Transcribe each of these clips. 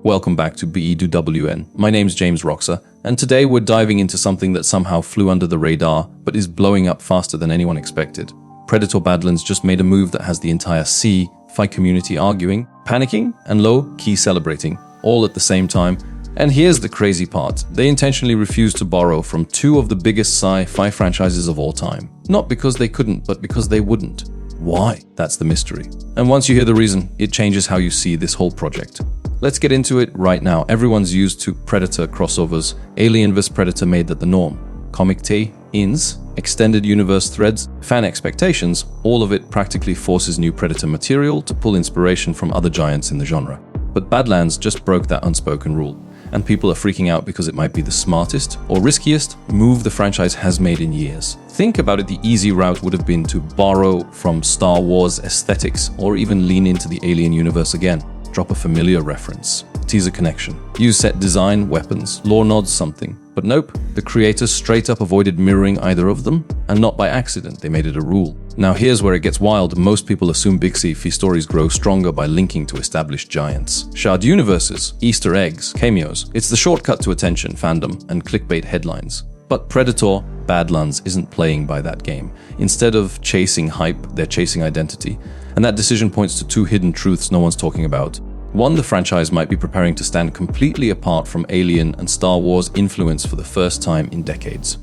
welcome back to BE2WN. My name's James Roxer, and today we're diving into something that somehow flew under the radar, but is blowing up faster than anyone expected. Predator Badlands just made a move that has the entire sci-fi community arguing, panicking, and low-key celebrating, all at the same time. And here's the crazy part. They intentionally refused to borrow from two of the biggest sci-fi franchises of all time. Not because they couldn't, but because they wouldn't. Why? That's the mystery. And once you hear the reason, it changes how you see this whole project. Let's get into it right now. Everyone's used to Predator crossovers. Alien vs Predator made that the norm. Comic tie-ins, extended universe threads, fan expectations, all of it practically forces new Predator material to pull inspiration from other giants in the genre. But Badlands just broke that unspoken rule. And people are freaking out because it might be the smartest or riskiest move the franchise has made in years. Think about it, the easy route would have been to borrow from Star Wars aesthetics or even lean into the Alien universe again. Drop a familiar reference, tease a connection, use set design, weapons, lore nods, something. But nope, the creators straight up avoided mirroring either of them, and not by accident, they made it a rule. Now here's where it gets wild. Most people assume big sci-fi stories grow stronger by linking to established giants. Shared universes, Easter eggs, cameos. It's the shortcut to attention, fandom, and clickbait headlines. But Predator Badlands isn't playing by that game. Instead of chasing hype, they're chasing identity. And that decision points to two hidden truths no one's talking about. One, the franchise might be preparing to stand completely apart from Alien and Star Wars influence for the first time in decades.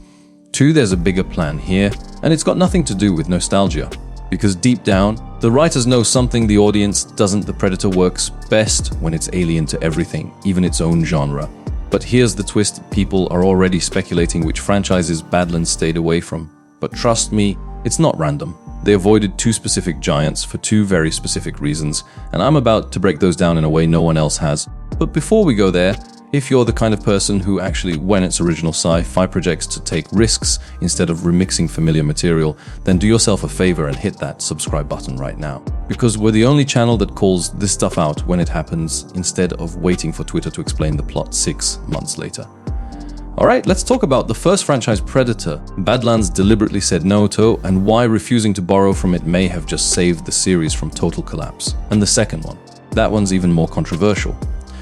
Two, there's a bigger plan here, and it's got nothing to do with nostalgia. Because deep down, the writers know something the audience doesn't. The Predator works best when it's alien to everything, even its own genre. But here's the twist, people are already speculating which franchises Badlands stayed away from. But trust me, it's not random. They avoided two specific giants for two very specific reasons, and I'm about to break those down in a way no one else has. But before we go there, if you're the kind of person who actually, when it's original sci-fi projects, to take risks instead of remixing familiar material, then do yourself a favor and hit that subscribe button right now. Because we're the only channel that calls this stuff out when it happens, instead of waiting for Twitter to explain the plot 6 months later. Alright, let's talk about the first franchise, Predator. Badlands deliberately said no to, and why refusing to borrow from it may have just saved the series from total collapse. And the second one. That one's even more controversial,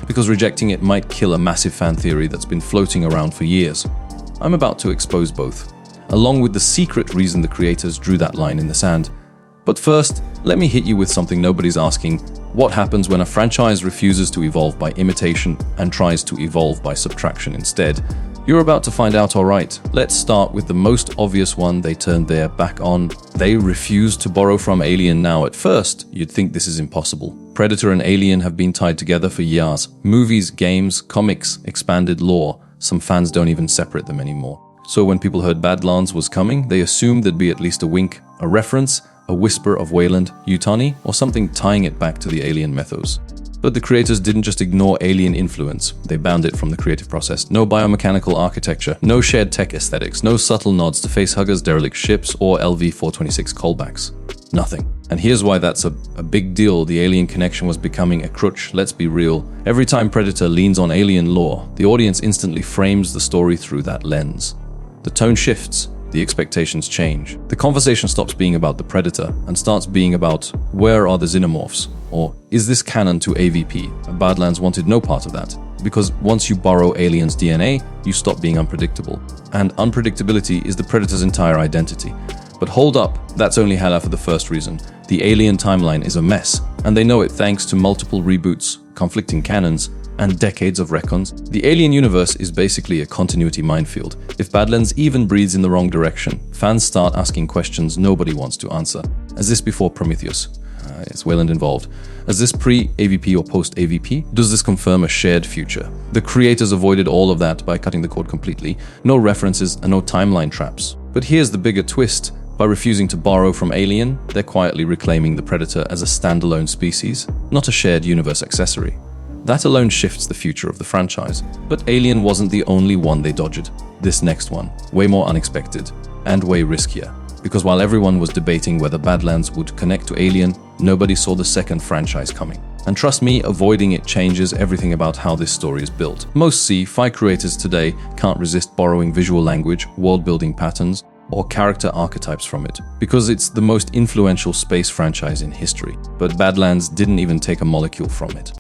because rejecting it might kill a massive fan theory that's been floating around for years. I'm about to expose both, along with the secret reason the creators drew that line in the sand. But first, let me hit you with something nobody's asking. What happens when a franchise refuses to evolve by imitation and tries to evolve by subtraction instead? You're about to find out, alright. Let's start with the most obvious one they turned their back on. They refused to borrow from Alien. Now, at first, you'd think this is impossible. Predator and Alien have been tied together for years. Movies, games, comics, expanded lore. Some fans don't even separate them anymore. So when people heard Badlands was coming, they assumed there'd be at least a wink, a reference, a whisper of Wayland, Yutani, or something tying it back to the Alien mythos. But the creators didn't just ignore alien influence, they banned it from the creative process. No biomechanical architecture, no shared tech aesthetics, no subtle nods to facehuggers, derelict ships, or LV-426 callbacks. Nothing. And here's why that's a big deal. The alien connection was becoming a crutch, let's be real. Every time Predator leans on alien lore, the audience instantly frames the story through that lens. The tone shifts, the expectations change. The conversation stops being about the Predator and starts being about where are the xenomorphs? Or is this canon to AVP? Badlands wanted no part of that. Because once you borrow Alien's DNA, you stop being unpredictable. And unpredictability is the Predator's entire identity. But hold up, that's only half of the first reason. The Alien timeline is a mess, and they know it thanks to multiple reboots, conflicting canons, and decades of retcons. The Alien universe is basically a continuity minefield. If Badlands even breathes in the wrong direction, fans start asking questions nobody wants to answer. Is this before Prometheus? Is Wayland involved? Is this pre-AVP or post-AVP? Does this confirm a shared future? The creators avoided all of that by cutting the cord completely. No references and no timeline traps. But here's the bigger twist. By refusing to borrow from Alien, they're quietly reclaiming the Predator as a standalone species, not a shared universe accessory. That alone shifts the future of the franchise. But Alien wasn't the only one they dodged. This next one, way more unexpected, and way riskier. Because while everyone was debating whether Badlands would connect to Alien, nobody saw the second franchise coming. And trust me, avoiding it changes everything about how this story is built. Most sci-fi creators today can't resist borrowing visual language, world-building patterns, or character archetypes from it, because it's the most influential space franchise in history. But Badlands didn't even take a molecule from it.